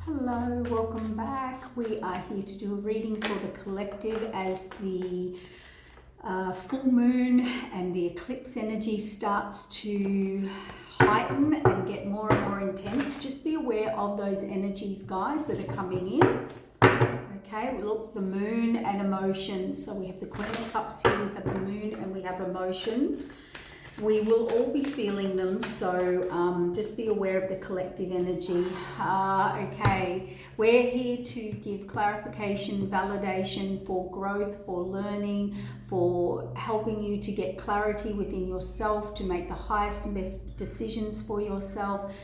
Hello, welcome back. We are here to do a reading for the collective as the full moon and the eclipse energy starts to heighten and get more and more intense. Just be aware of those energies, guys, that are coming in. Okay, we look the moon and emotions. So we have the Queen of Cups here, we have the moon, and we have emotions. We will all be feeling them, so just be aware of the collective energy. Okay, we're here to give clarification, validation for growth, for learning, for helping you to get clarity within yourself, to make the highest and best decisions for yourself.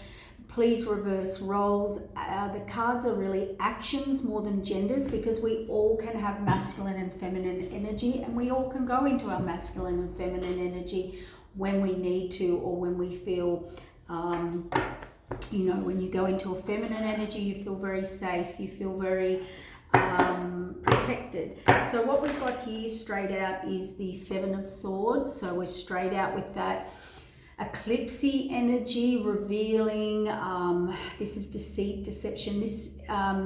Please reverse roles. The cards are really actions more than genders, because we all can have masculine and feminine energy, and we all can go into our masculine and feminine energy when we need to, or when we feel, when you go into a feminine energy, you feel very safe, you feel very protected. So what we've got here straight out is the Seven of Swords. So we're straight out with that eclipse energy, revealing, this is deceit, deception, this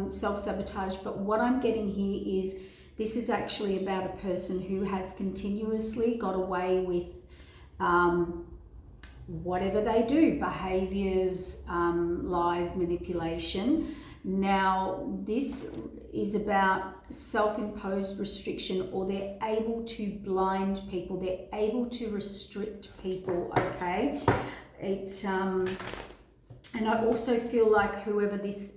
self-sabotage. But what I'm getting here is this is actually about a person who has continuously got away with whatever they do, behaviors, lies, manipulation. Now, this is about self-imposed restriction, or they're able to blind people, they're able to restrict people, okay? It's, and I also feel like whoever this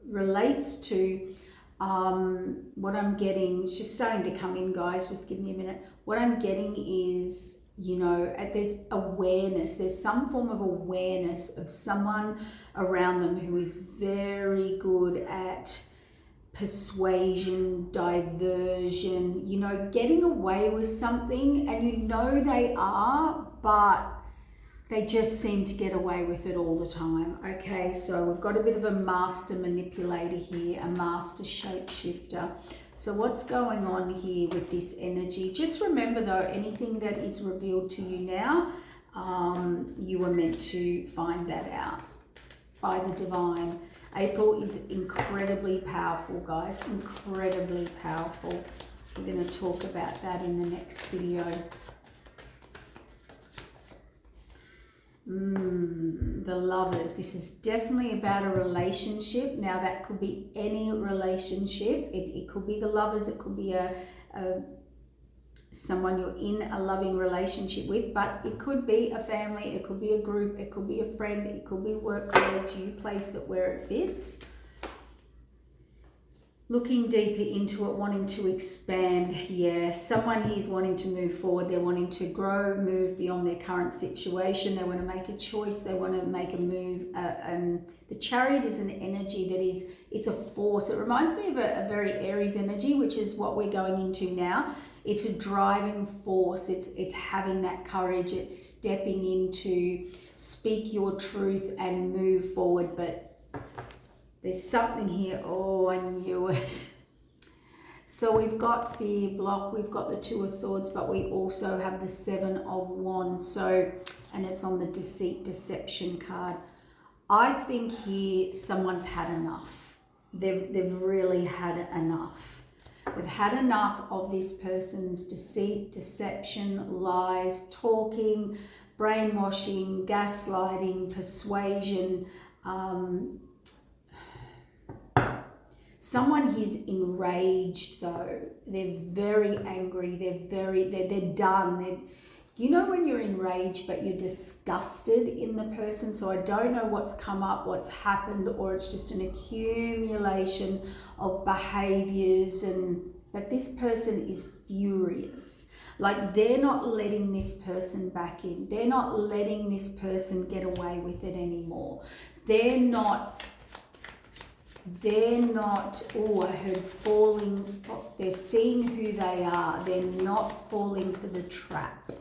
relates to, what I'm getting, it's just starting to come in, guys, just give me a minute. What I'm getting is, there's awareness, there's some form of awareness of someone around them who is very good at persuasion, diversion, getting away with something, and they are, but they just seem to get away with it all the time. Okay, so we've got a bit of a master manipulator here, a master shapeshifter. So what's going on here with this energy? Just remember though, anything that is revealed to you now, you were meant to find that out by the divine. April is incredibly powerful, guys, incredibly powerful. We're going to talk about that in the next video. The Lovers. This is definitely about a relationship. Now, that could be any relationship. It could be the Lovers. It could be someone you're in a loving relationship with, but it could be a family. It could be a group. It could be a friend. It could be work colleagues. You place it where it fits. Looking deeper into it, wanting to expand. Yeah, someone here is wanting to move forward. They're wanting to grow, move beyond their current situation. They want to make a choice. They want to make a move. The Chariot is an energy that it's a force. It reminds me of a very Aries energy, which is what we're going into now. It's a driving force. It's having that courage. It's stepping into speak your truth and move forward. But there's something here. Oh, I knew it. So we've got fear, block, we've got the Two of Swords, but we also have the Seven of Wands. So, and it's on the deceit, deception card. I think here someone's had enough. They've really had enough. They've had enough of this person's deceit, deception, lies, talking, brainwashing, gaslighting, persuasion. Someone here's enraged though. They're very angry. They're done. When you're enraged but you're disgusted in the person. So I don't know what's come up, what's happened, or it's just an accumulation of behaviors, but this person is furious. Like, they're not letting this person back in. They're not letting this person get away with it anymore. They're not, oh, I heard falling, they're seeing who they are. They're not falling for the trap.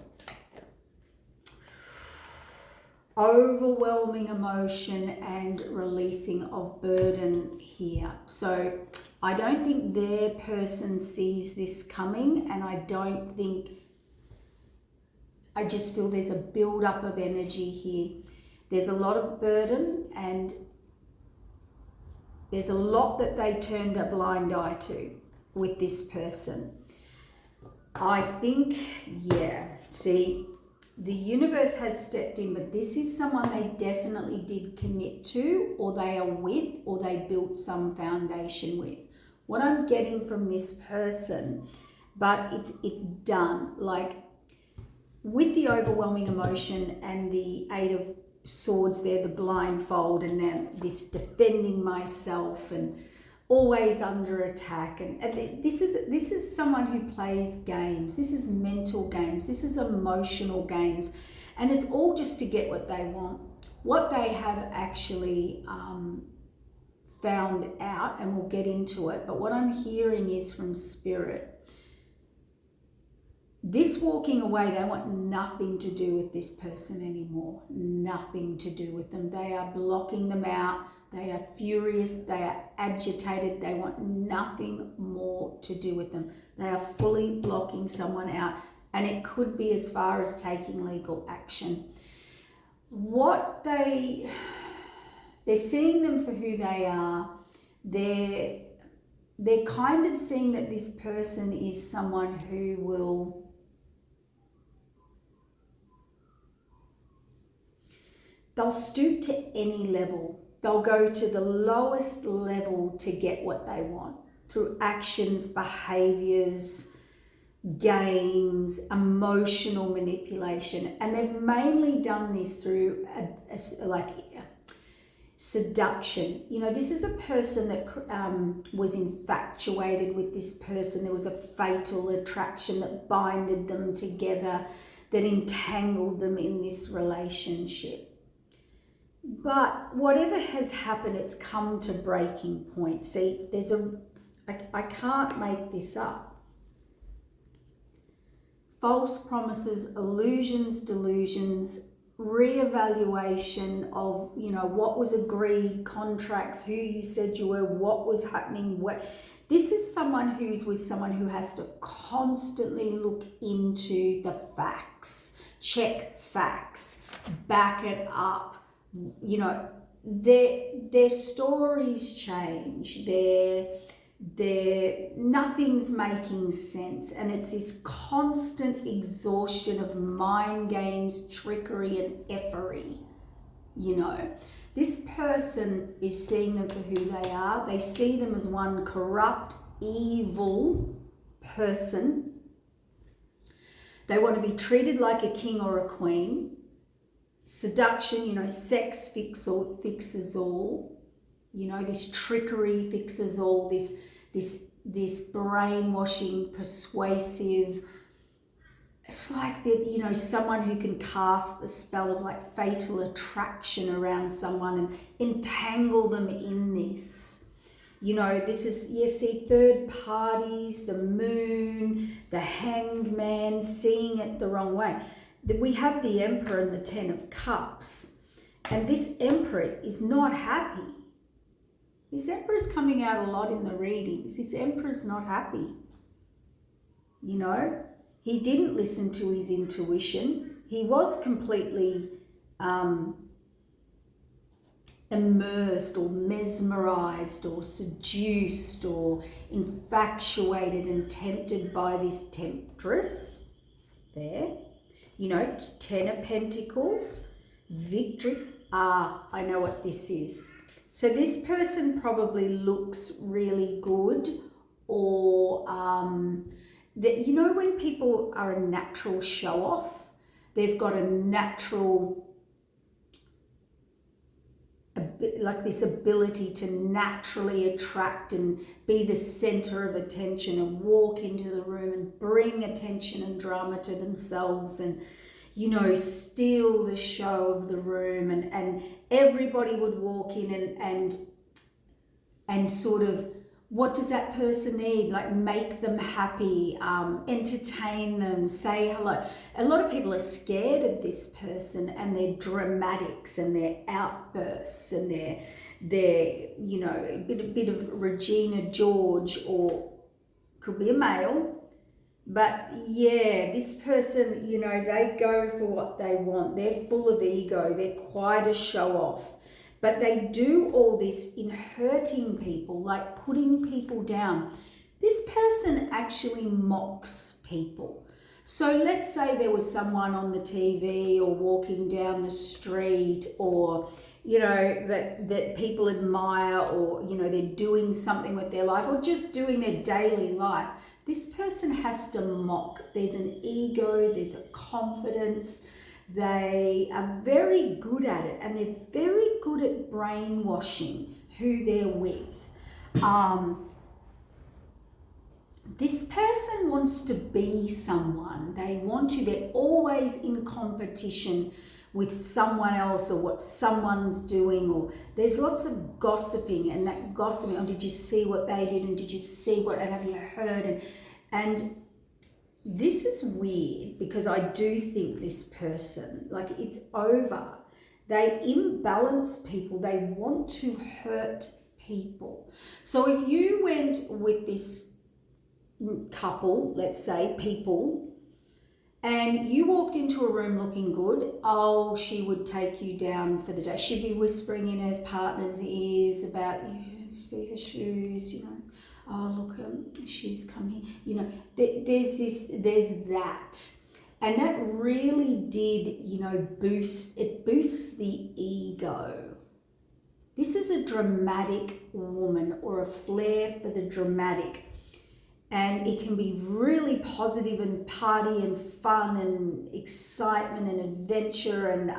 Overwhelming emotion and releasing of burden here. So I don't think their person sees this coming, and I just feel there's a build-up of energy here. There's a lot of burden, and There's a lot that they turned a blind eye to with this person. I think, yeah, see, the universe has stepped in, but this is someone they definitely did commit to, or they are with, or they built some foundation with. What I'm getting from this person, but it's done. Like with the overwhelming emotion and the Eight of Swords there, the blindfold, and then this defending myself and always under attack, and this is someone who plays games. This is mental games. This is emotional games, and it's all just to get what they want. What they have actually found out, and we'll get into it, but what I'm hearing is from Spirit. This walking away, they want nothing to do with this person anymore. Nothing to do with them. They are blocking them out. They are furious. They are agitated. They want nothing more to do with them. They are fully blocking someone out. And it could be as far as taking legal action. What they're seeing them for who they are. They're kind of seeing that this person is someone who will... They'll stoop to any level. They'll go to the lowest level to get what they want through actions, behaviors, games, emotional manipulation. And they've mainly done this through seduction. You know, this is a person that was infatuated with this person. There was a fatal attraction that binded them together, that entangled them in this relationship. But whatever has happened, it's come to breaking point. See, I can't make this up. False promises, illusions, delusions, reevaluation of, you know, what was agreed, contracts, who you said you were, what was happening, what. This is someone who's with someone who has to constantly look into the facts, check facts, back it up. You know, their stories change, nothing's making sense, and it's this constant exhaustion of mind games, trickery and effery. You know, this person is seeing them for who they are. They see them as one corrupt, evil person. They want to be treated like a king or a queen. Seduction, you know, sex fixes all. You know, this trickery fixes all. This brainwashing, persuasive. It's like that, you know, someone who can cast the spell of like fatal attraction around someone and entangle them in this. You know, this is, you see, third parties, the moon, the hanged man, seeing it the wrong way. We have the Emperor and the Ten of Cups, and this Emperor is not happy. This Emperor's coming out a lot in the readings. This Emperor's not happy. You know, he didn't listen to his intuition. He was completely immersed or mesmerized or seduced or infatuated and tempted by this temptress there. You know, Ten of Pentacles, victory. I know what this is. So this person probably looks really good, or that, you know, when people are a natural show off, they've got a natural, like this ability to naturally attract and be the center of attention and walk into the room and bring attention and drama to themselves and, you know, steal the show of the room, and everybody would walk in and sort of, what does that person need? Like, make them happy, entertain them, say hello. A lot of people are scared of this person and their dramatics and their outbursts and their you know, a bit of Regina George, or could be a male. But yeah, this person, you know, they go for what they want. They're full of ego. They're quite a show off. But they do all this in hurting people, like putting people down. This person actually mocks people. So let's say there was someone on the TV or walking down the street, or, you know, that people admire, or, you know, they're doing something with their life or just doing their daily life. This person has to mock. There's an ego, there's a confidence. They are very good at it, and they're very good at brainwashing who they're with. This person wants to be someone. They're always in competition with someone else or what someone's doing, or there's lots of gossiping, and that gossiping, oh, did you see what they did, and did you see what, and have you heard, and this is weird, because I do think this person, like, it's over. They imbalance people. They want to hurt people. So if you went with this couple, let's say, people, and you walked into a room looking good, oh, she would take you down for the day. She'd be whispering in her partner's ears about, you see her shoes, you know, oh, look, she's coming, you know, there's that. And that really did, you know, boosts the ego. This is a dramatic woman, or a flair for the dramatic. And it can be really positive and party and fun and excitement and adventure, and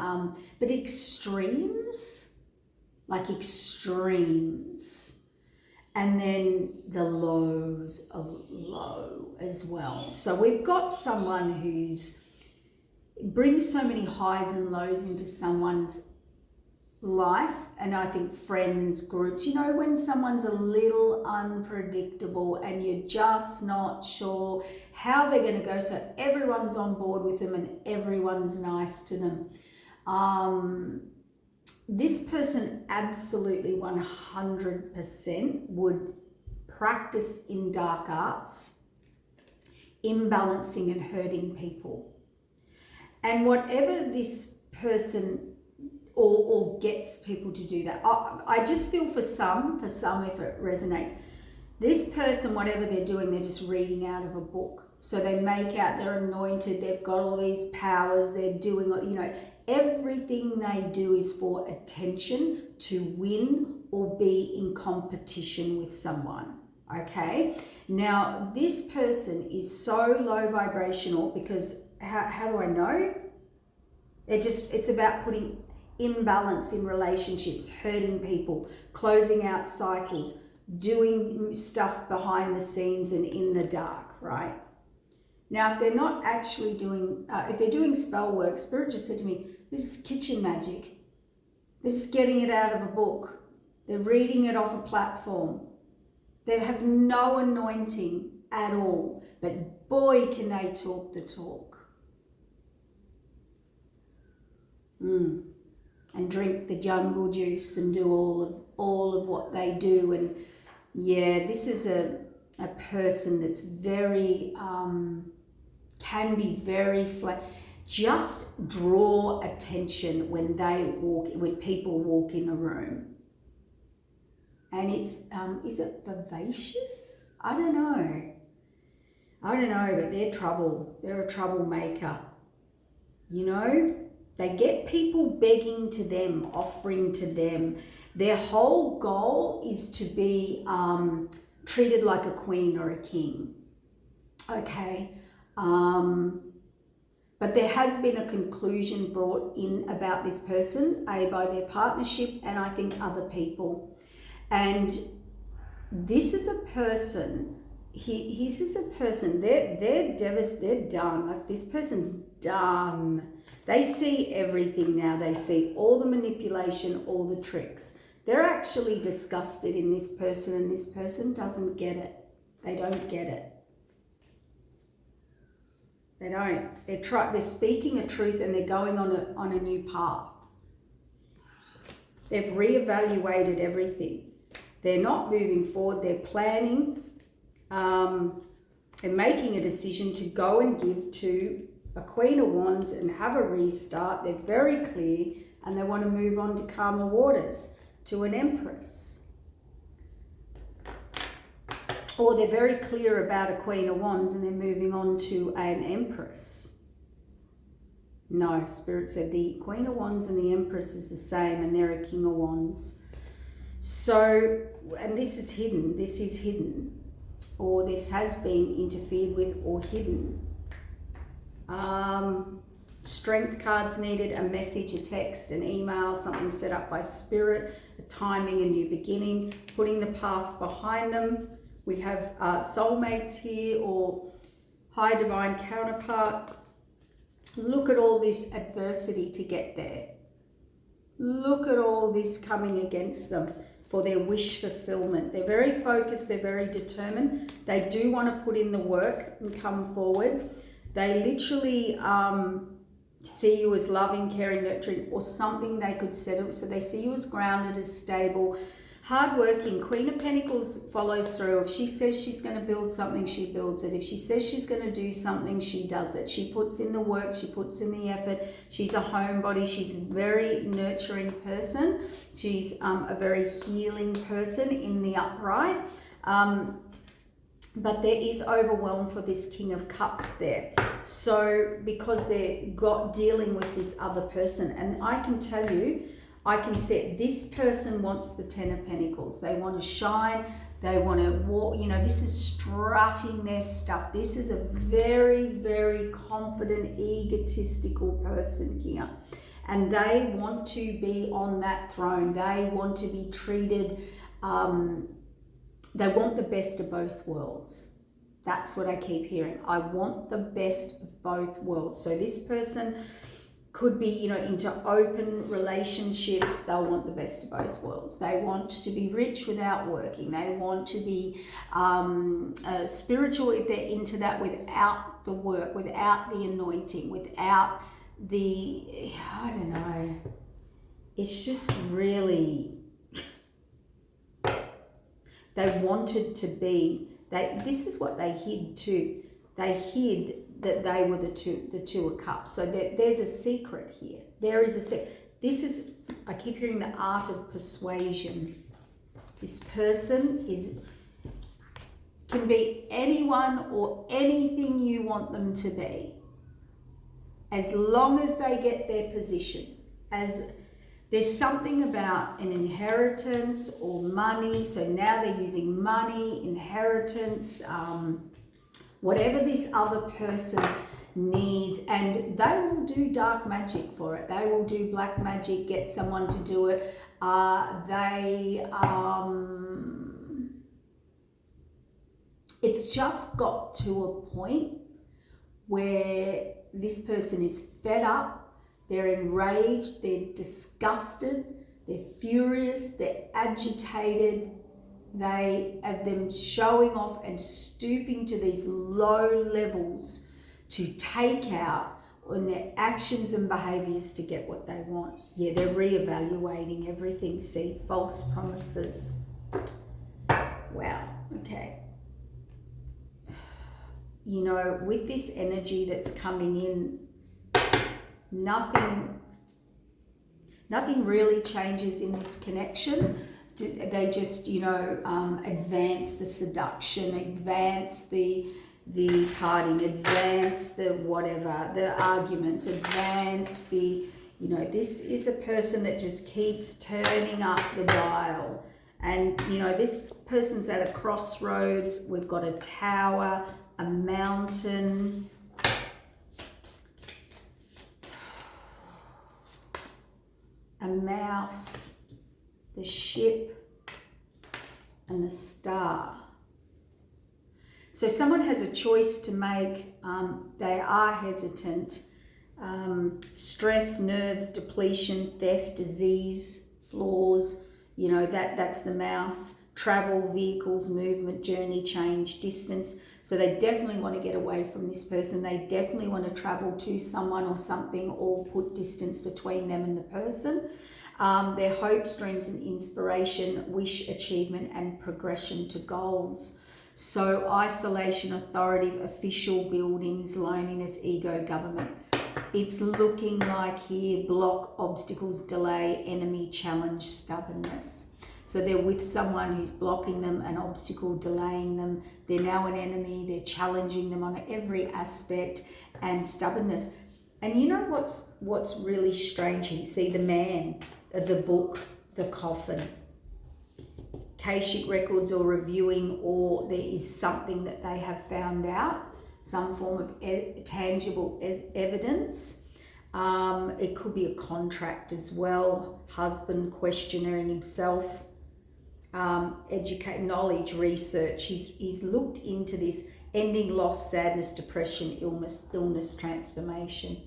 but extremes, like extremes. And then the lows are low as well. So we've got someone who's brings so many highs and lows into someone's life. And I think friends, groups, you know, when someone's a little unpredictable and you're just not sure how they're going to go, so everyone's on board with them and everyone's nice to them. This person absolutely 100% would practice in dark arts, imbalancing and hurting people. And whatever this person or gets people to do that, I just feel for some if it resonates, this person, whatever they're doing, they're just reading out of a book. So they make out they're anointed, they've got all these powers, they're doing, you know, everything they do is for attention, to win or be in competition with someone, okay? Now, this person is so low vibrational, because how do I know? It's about putting imbalance in relationships, hurting people, closing out cycles, doing stuff behind the scenes and in the dark, right? Now, if they're not actually doing, if they're doing spell work, Spirit just said to me, this is kitchen magic. They're just getting it out of a book. They're reading it off a platform. They have no anointing at all, but boy, can they talk the talk. And drink the jungle juice and do all of what they do. And yeah, this is a person that's very, can be very flat. Just draw attention when people walk in a room. And it's, is it vivacious? I don't know, but they're trouble. They're a troublemaker. You know, they get people begging to them, offering to them. Their whole goal is to be treated like a queen or a king. Okay. But there has been a conclusion brought in about this person, by their partnership, and I think other people. And this is a person, they're devastated, they're done. Like, this person's done. They see everything now. They see all the manipulation, all the tricks. They're actually disgusted in this person, and this person doesn't get it. They don't get it. They don't. They're speaking a truth, and they're going on a new path. They've reevaluated everything. They're not moving forward. They're planning and making a decision to go and give to a Queen of Wands and have a restart. They're very clear. and they want to move on to calmer waters, to an Empress. Or they're very clear about a Queen of Wands and they're moving on to an Empress. No, Spirit said the Queen of Wands and the Empress is the same, and they're a King of Wands. So, and this is hidden, or this has been interfered with or hidden. Strength cards needed, a message, a text, an email, something set up by Spirit, a timing, a new beginning, putting the past behind them. We have soulmates here or high divine counterpart. Look at all this adversity to get there. Look at all this coming against them for their wish fulfillment. They're very focused, they're very determined. They do want to put in the work and come forward. They literally see you as loving, caring, nurturing, or something they could settle. So they see you as grounded, as stable, hardworking. Queen of Pentacles follows through. If she says she's going to build something, she builds it. If she says she's going to do something, she does it. She puts in the work, she puts in the effort. She's a homebody. She's a very nurturing person. She's a very healing person in the upright. But there is overwhelm for this King of Cups there. So because they're dealing with this other person, and I can tell you, I can see this person wants the Ten of Pentacles. They want to shine. They want to walk. You know, this is strutting their stuff. This is a very, very confident, egotistical person here. And they want to be on that throne. They want to be treated, they want the best of both worlds. That's what I keep hearing. I want the best of both worlds. So this person could be, you know, into open relationships. They'll want the best of both worlds. They want to be rich without working. They want to be spiritual if they're into that, without the work, without the anointing, without the, I don't know. It's just really, they wanted to be, this is what they hid too. They hid that they were the two of cups. So there's a secret here. There is a secret. This is, I keep hearing the art of persuasion. This person can be anyone or anything you want them to be, as long as they get their position. As there's something about an inheritance or money. So now they're using money, inheritance, whatever this other person needs, and they will do dark magic for it. They will do black magic, get someone to do it. It's just got to a point where this person is fed up, they're enraged, they're disgusted, they're furious, they're agitated. They have them showing off and stooping to these low levels to take out on their actions and behaviors to get what they want. Yeah, they're reevaluating everything. See, false promises. Wow, okay. You know, with this energy that's coming in, nothing really changes in this connection. They just, you know, advance the seduction, advance the parting, advance the whatever, the arguments, advance the, you know, this is a person that just keeps turning up the dial. And, you know, this person's at a crossroads. We've got a tower, a mountain, a mouse, the ship, and the star. So someone has a choice to make. They are hesitant. Stress, nerves, depletion, theft, disease, flaws. You know, that's the mouse. Travel, vehicles, movement, journey, change, distance. So they definitely want to get away from this person. They definitely want to travel to someone or something, or put distance between them and the person. Their hopes, dreams and inspiration, wish, achievement and progression to goals. So isolation, authority, official, buildings, loneliness, ego, government. It's looking like here, block, obstacles, delay, enemy, challenge, stubbornness. So they're with someone who's blocking them, an obstacle, delaying them. They're now an enemy. They're challenging them on every aspect, and stubbornness. And you know what's really strange here? See the man, the book, the coffin. Akashic records or reviewing, or there is something that they have found out, some form of tangible evidence. It could be a contract as well. Husband questioning himself. Educate, knowledge, research. He's looked into this, ending loss, sadness, depression, illness, transformation.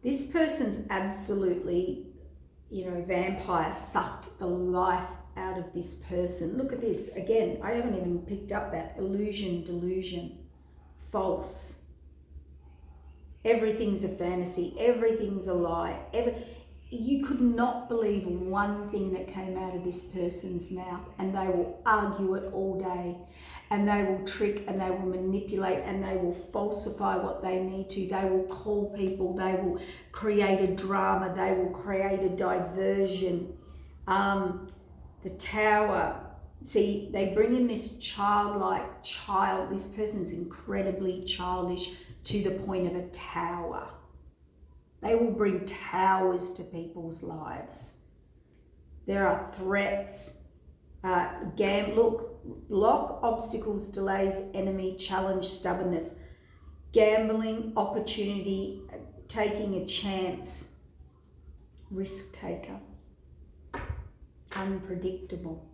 This person's absolutely, vampire sucked the life out of this person. Look at this again. I haven't even picked up that illusion, delusion, false. Everything's a fantasy. Everything's a lie. You could not believe one thing that came out of this person's mouth, and they will argue it all day, and they will trick, and they will manipulate, and they will falsify what they need to. They will call people, they will create a drama, they will create a diversion. The Tower, see, they bring in this childlike child. This person's incredibly childish to the point of a tower. They will bring towers to people's lives. There are threats. Block, obstacles, delays, enemy, challenge, stubbornness. Gambling, opportunity, taking a chance. Risk taker. Unpredictable.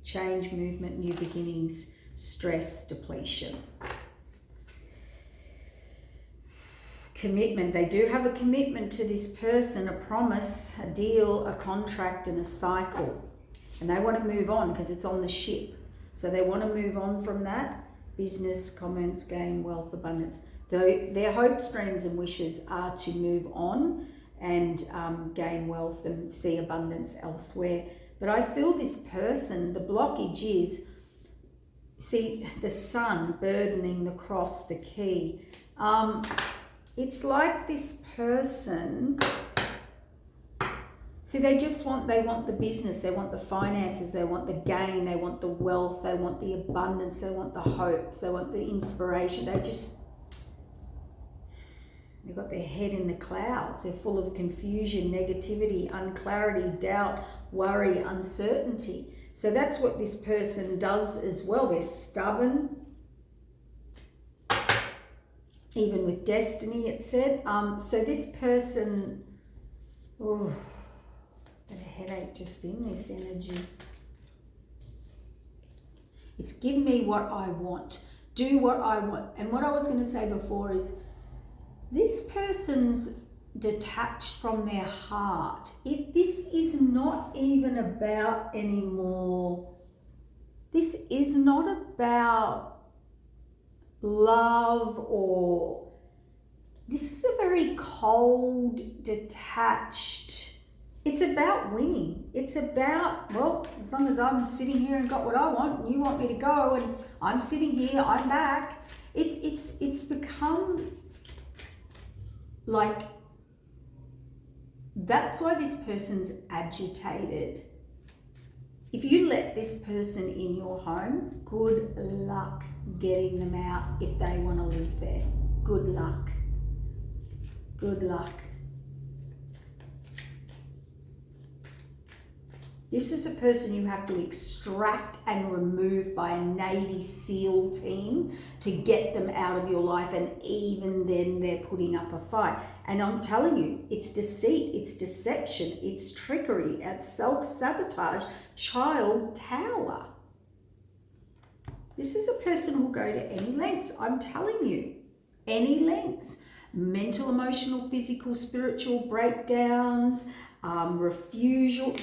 Change, movement, new beginnings, stress, depletion. Commitment. They do have a commitment to this person, a promise, a deal, a contract, and a cycle. And they want to move on because it's on the ship. So they want to move on from that. Business, commerce, gain, wealth, abundance. Their hopes, dreams, and wishes are to move on and gain wealth and see abundance elsewhere. But I feel this person, the blockage is, see the sun burdening the cross, the key. It's like this person, see, they want the business, they want the finances, they want the gain, they want the wealth, they want the abundance, they want the hopes, they want the inspiration. They've got their head in the clouds. They're full of confusion, negativity, unclarity, doubt, worry, uncertainty. So that's what this person does as well. They're stubborn. Even with destiny, it said. So this person, got a headache just in this energy. It's give me what I want. Do what I want. And what I was going to say before is this person's detached from their heart. This is not even about anymore. This is not about love, or this is a very cold, detached. It's about winning. It's about, well, as long as I'm sitting here and got what I want, and you want me to go, and I'm sitting here, I'm back. It's become like, that's why this person's agitated. If you let this person in your home, good luck getting them out if they want to live there. Good luck. Good luck. This is a person you have to extract and remove by a Navy SEAL team to get them out of your life, and even then they're putting up a fight. And I'm telling you, it's deceit, it's deception, it's trickery, it's self-sabotage, child tower. This is a who will go to any lengths, I'm telling you, any lengths. Mental, emotional, physical, spiritual breakdowns, refusal,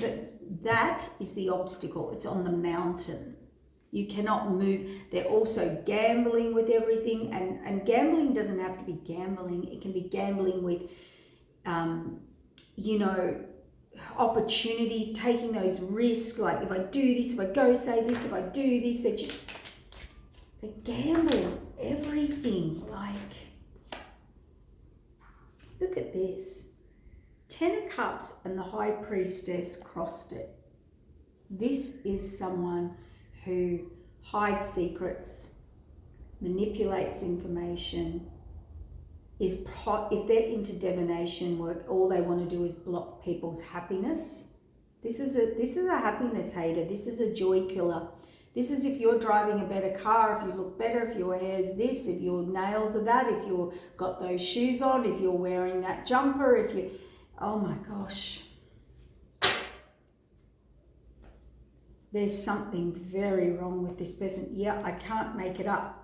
that is the obstacle. It's on the mountain. You cannot move. They're also gambling with everything, and gambling doesn't have to be gambling. It can be gambling with, opportunities, taking those risks. Like, if I do this, if I go say this, if I do this, they gamble everything. Like, Look at this. 10 of Cups and the High Priestess crossed it. This is someone who hides secrets, manipulates information, if they're into divination work, all they want to do is block people's happiness. This is a happiness hater. This is a joy killer. This is if you're driving a better car, if you look better, if your hair's this, if your nails are that, if you've got those shoes on, if you're wearing that jumper, if you... Oh my gosh. There's something very wrong with this person. Yeah, I can't make it up.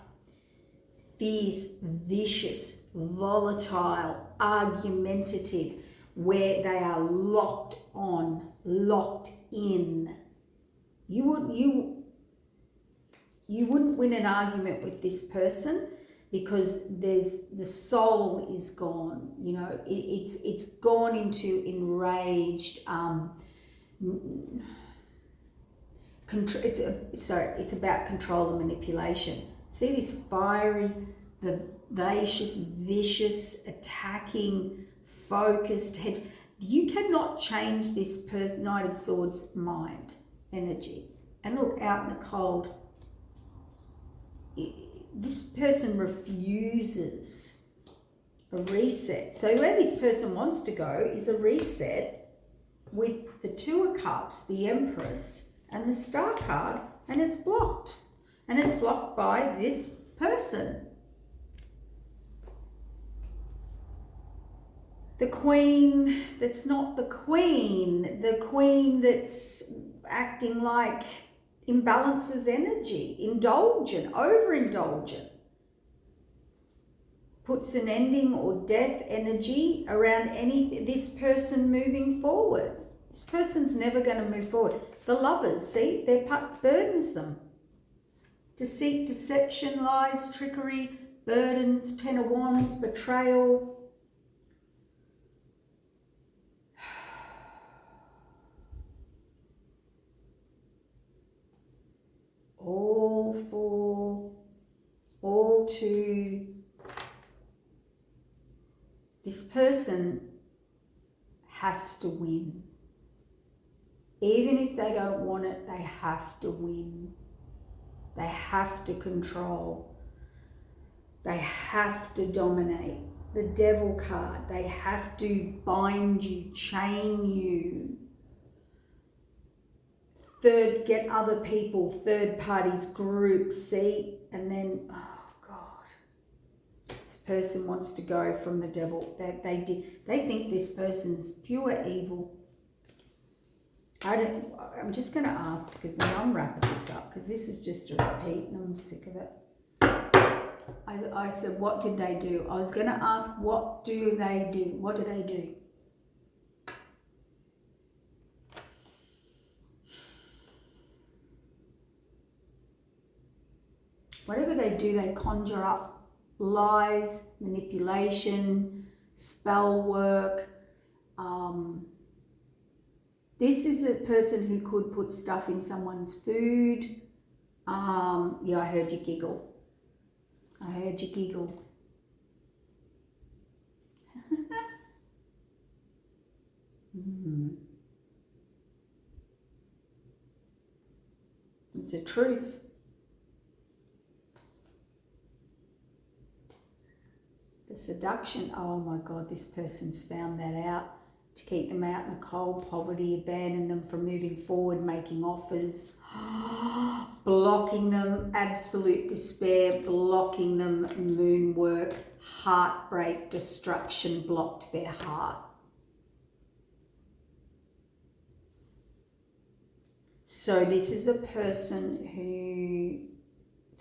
Fierce, vicious, volatile, argumentative, where they are locked on, locked in. You wouldn't win an argument with this person because the soul is gone. You know, it's gone into enraged. It's about control and manipulation. See this fiery, vivacious, vicious, attacking, focused head. You cannot change this Knight of Swords mind energy. And look, out in the cold, this person refuses a reset. So where this person wants to go is a reset with the Two of Cups, the Empress, and the Star card, and it's blocked. And it's blocked by this person. The Queen that's not the Queen that's acting like imbalances energy, indulgent, overindulgent. Puts an ending or death energy around this person moving forward. This person's never going to move forward. The Lovers, see, their part burdens them. Deceit, deception, lies, trickery, burdens, Ten of Wands, betrayal. All for, all to. This person has to win. Even if they don't want it, they have to win. They have to control. They have to dominate. The Devil card, they have to bind you, chain you. Get other people, third parties, groups, see? And then, oh God, this person wants to go from the Devil. They think this person's pure evil. I'm just going to ask, because I'm wrapping this up, because this is just a repeat and I'm sick of it. I said, what did they do? I was going to ask, what do they do? What do they do? Whatever they do, they conjure up lies, manipulation, spell work. This is a person who could put stuff in someone's food. Yeah, I heard you giggle. I heard you giggle. It's a truth. The seduction, oh my God, this person's found that out. To keep them out in the cold, poverty, abandon them from moving forward, making offers, blocking them, absolute despair, blocking them, moon work, heartbreak, destruction, blocked their heart. So this is a person who,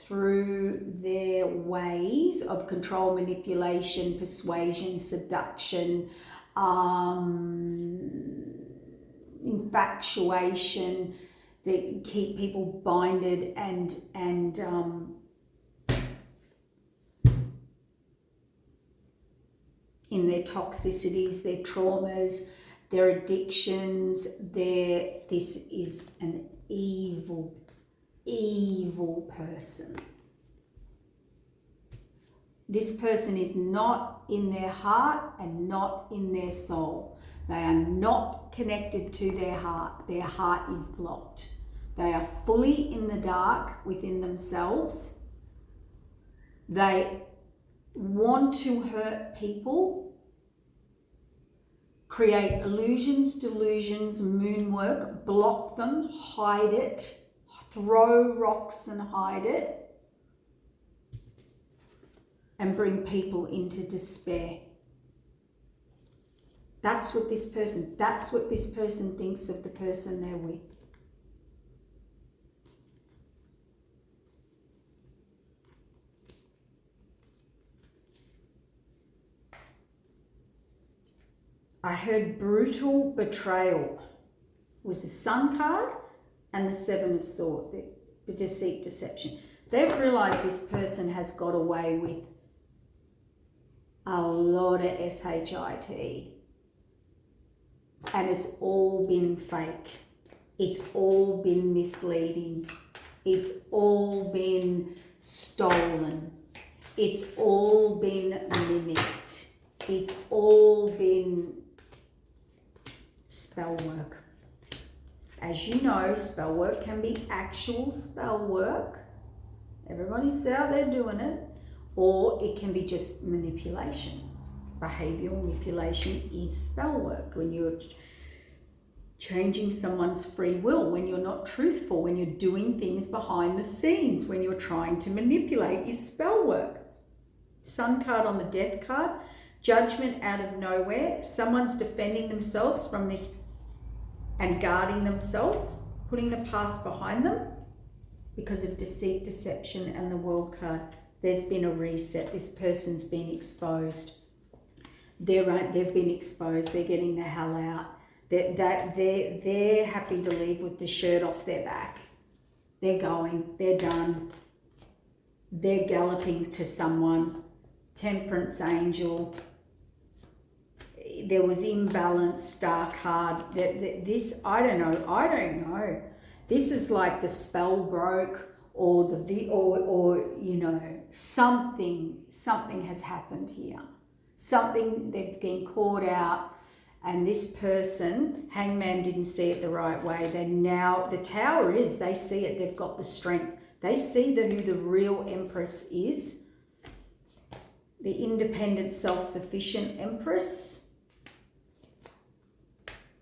through their ways of control, manipulation, persuasion, seduction, infatuation, that keep people binded and in their toxicities, their traumas, their addictions. This is an evil person. This person is not in their heart and not in their soul. They are not connected to their heart. Their heart is blocked. They are fully in the dark within themselves. They want to hurt people, create illusions, delusions, moon work, block them, hide it, throw rocks and hide it, and bring people into despair. That's what this person thinks of the person they're with. I heard brutal betrayal was the Sun card and the Seven of Swords, the deceit, deception. They've realised this person has got away with a lot of SHIT. And it's all been fake. It's all been misleading. It's all been stolen. It's all been mimicked. It's all been spell work. As you know, spell work can be actual spell work. Everybody's out there doing it. Or it can be just manipulation. Behavioral manipulation is spell work. When you're changing someone's free will, when you're not truthful, when you're doing things behind the scenes, when you're trying to manipulate, is spell work. Sun card on the Death card. Judgment out of nowhere. Someone's defending themselves from this and guarding themselves, putting the past behind them because of deceit, deception, and the World card. There's been a reset. This person's been exposed. They've been exposed. They're getting the hell out. They're happy to leave with the shirt off their back. They're going. They're done. They're galloping to someone. Temperance angel. There was imbalance, Star card. This, I don't know. This is like the spell broke, or you know, something has happened here. Something, they've been caught out, and this person, Hangman, didn't see it the right way. The Tower is, they see it, they've got the strength. They see who the real Empress is. The independent, self-sufficient Empress.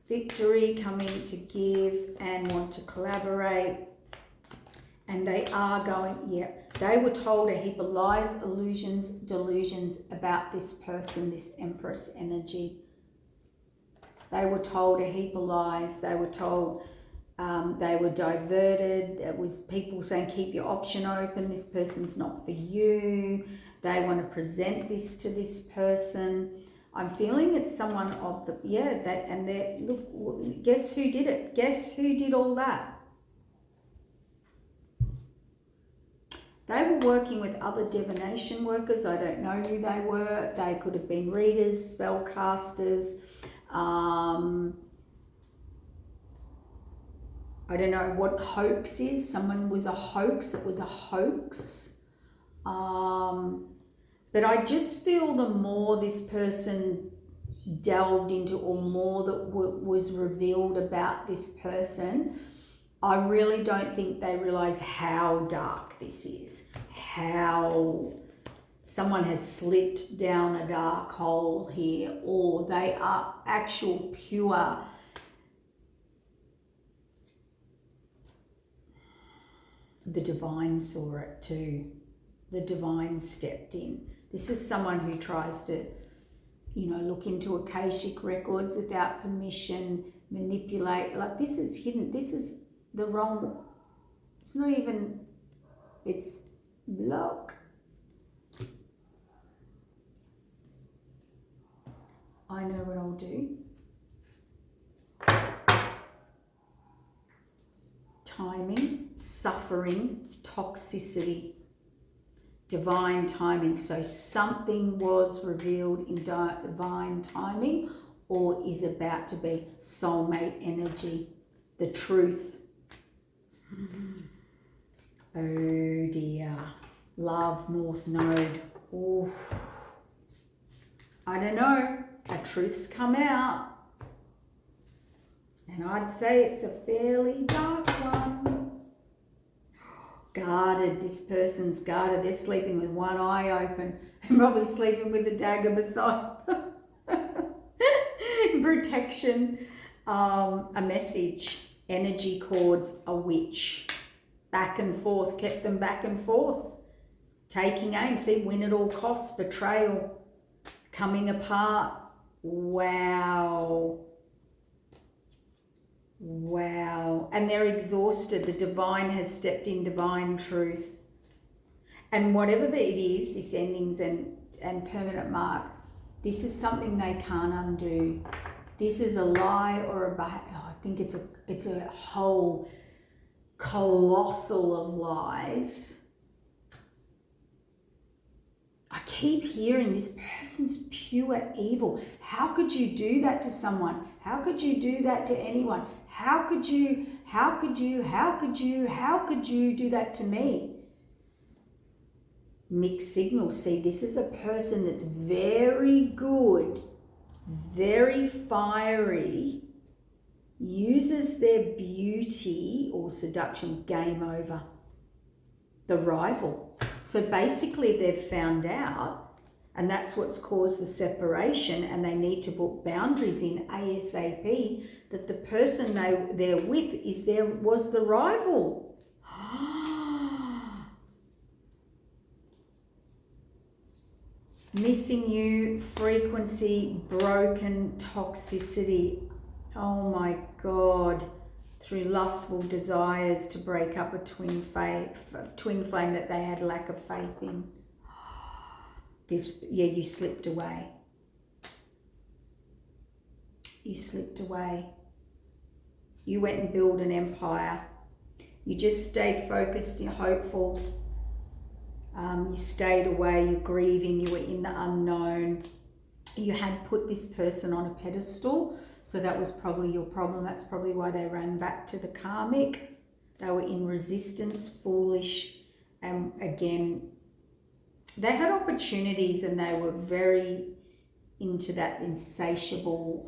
Victory, coming to give and want to collaborate. And they are going, they were told a heap of lies, illusions, delusions about this person, this Empress energy. They were told a heap of lies. They were told they were diverted. It was people saying, keep your option open. This person's not for you. They want to present this to this person. I'm feeling it's someone of the, look, guess who did it? Guess who did all that? They were working with other divination workers. I don't know who they were. They could have been readers, spellcasters. I don't know what hoax is. Someone was a hoax. It was a hoax. But I just feel the more this person delved into, or more that was revealed about this person, I really don't think they realised how dark this is. How someone has slipped down a dark hole here, or they are actual pure. The divine saw it too. The divine stepped in. This is someone who tries to, look into Akashic records without permission, manipulate. Like, this is hidden. This is the wrong. It's not even. It's block. I know what I'll do. Timing, suffering, toxicity. Divine timing. So something was revealed in divine timing, or is about to be. Soulmate energy. The truth. Oh dear. Love, North Node. Oh, I don't know. A truth's come out. And I'd say it's a fairly dark one. Guarded. This person's guarded. They're sleeping with one eye open. And probably sleeping with a dagger beside them. Protection. A message. Energy cords. A witch. Back and forth. Kept them back and forth. Taking aim. See, win at all costs. Betrayal. Coming apart. Wow. Wow. And they're exhausted. The divine has stepped in, divine truth. And whatever it is, this endings and permanent mark, this is something they can't undo. This is a lie or a I think it's a whole colossal of lies. I keep hearing this person's pure evil. How could you do that to someone? How could you do that to anyone? How could you do that to me? Mixed signals. See, this is a person that's very good, very fiery, uses their beauty or seduction. Game over. The rival. So basically they've found out, and that's what's caused the separation, and they need to put boundaries in ASAP, that the person they're with was the rival. Missing you, frequency, broken, toxicity. Oh my God. Through lustful desires to break up a twin flame that they had lack of faith in. You slipped away. You slipped away. You went and built an empire. You just stayed focused and hopeful. You stayed away, you're grieving, you were in the unknown. You had put this person on a pedestal. So that was probably your problem. That's probably why they ran back to the karmic. They were in resistance, foolish. And again, they had opportunities and they were very into that insatiable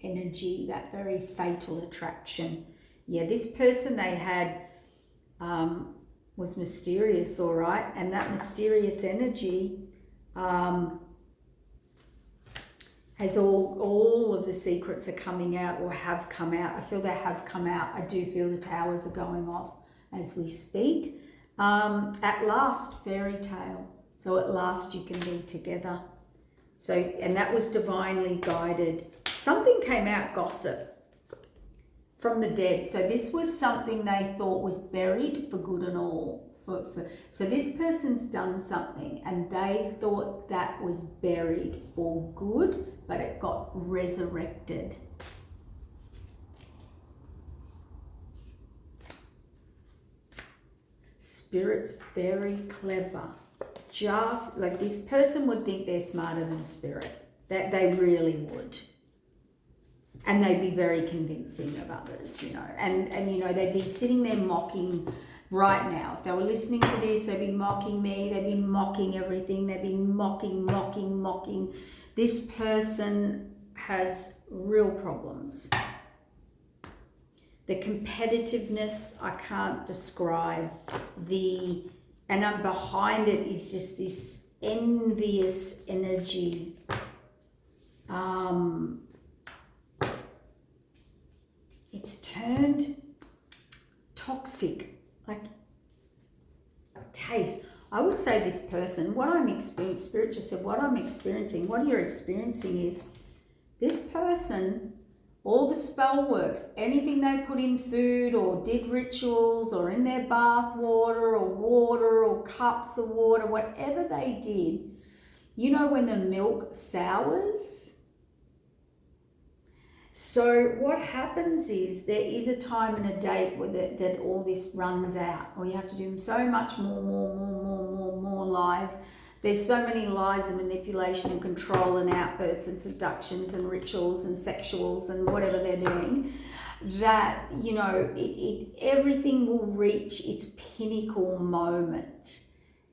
energy, that very fatal attraction. Yeah, this person they had was mysterious, all right? And that mysterious energy has all of the secrets are coming out or have come out. I feel they have come out. I do feel the towers are going off as we speak. At last, fairy tale. So at last you can be together. So, and that was divinely guided. Something came out, gossip, from the dead. So this was something they thought was buried for good and all. So this person's done something and they thought that was buried for good, but it got resurrected. Spirit's very clever. Just like this person would think they're smarter than spirit. That they really would. And they'd be very convincing of others, you know. And you know, they'd be sitting there mocking right now. If they were listening to this, they'd be mocking me, they'd be mocking everything, they'd be mocking. This person has real problems. The competitiveness, I can't describe. And behind it is just this envious energy. It's turned toxic. Like taste. I would say this person, what I'm experiencing, Spirit just said, what I'm experiencing, what you're experiencing is this person, all the spell works, anything they put in food or did rituals or in their bath water or cups of water, whatever they did, you know when the milk sours? So what happens is there is a time and a date where that all this runs out, or you have to do so much more lies. There's so many lies and manipulation and control and outbursts and seductions and rituals and sexuals and whatever they're doing, that, you know, everything will reach its pinnacle moment.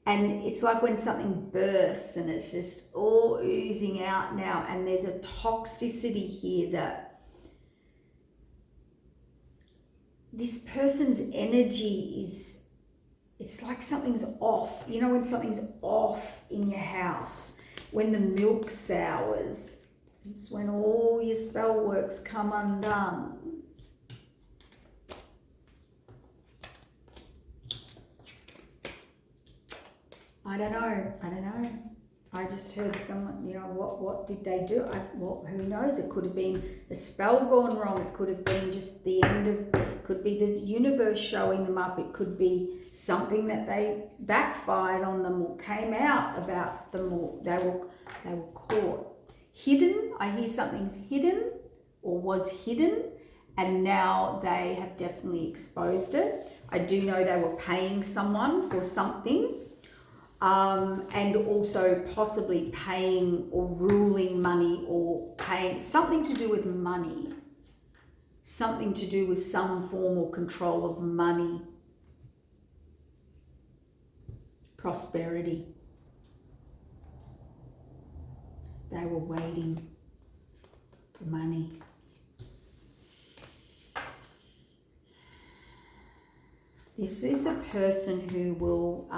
And it's like when something bursts and it's just all oozing out now, and there's a toxicity here that this person's energy is, it's like something's off. You know when something's off in your house, when the milk sours, it's when all your spell works come undone. I don't know. I just heard someone, you know, what did they do? Well, who knows? It could have been a spell gone wrong. It could have been just the end of, it could be the universe showing them up. It could be something that they backfired on them or came out about them, or they were caught. Hidden, I hear something's hidden or was hidden, and now they have definitely exposed it. I do know they were paying someone for something. And also possibly paying or ruling money, or paying something to do with money, something to do with some form or control of money, prosperity. They were waiting for money. This is a person who will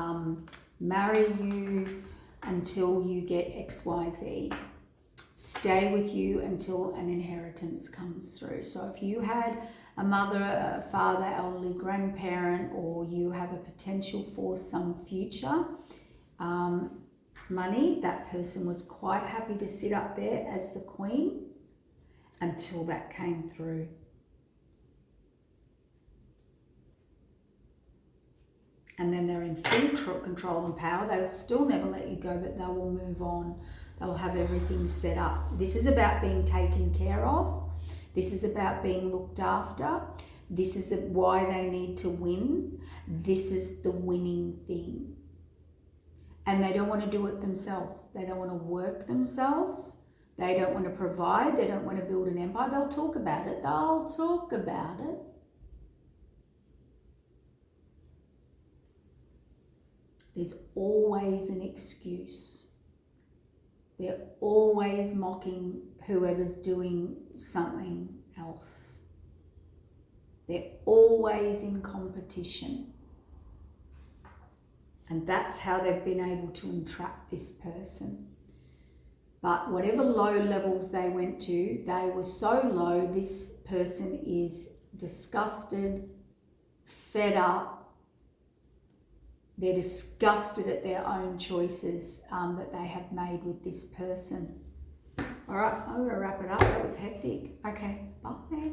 marry you until you get XYZ. Stay with you until an inheritance comes through. So if you had a mother, a father, elderly grandparent, or you have a potential for some future money, that person was quite happy to sit up there as the queen until that came through. And then they're in full control and power. They'll still never let you go, but they will move on. They'll have everything set up. This is about being taken care of. This is about being looked after. This is why they need to win. This is the winning thing. And they don't want to do it themselves. They don't want to work themselves. They don't want to provide. They don't want to build an empire. They'll talk about it. They'll talk about it. There's always an excuse. They're always mocking whoever's doing something else. They're always in competition. And that's how they've been able to entrap this person. But whatever low levels they went to, they were so low, this person is disgusted, fed up. They're disgusted at their own choices that they have made with this person. All right, I'm going to wrap it up. That was hectic. Okay, bye.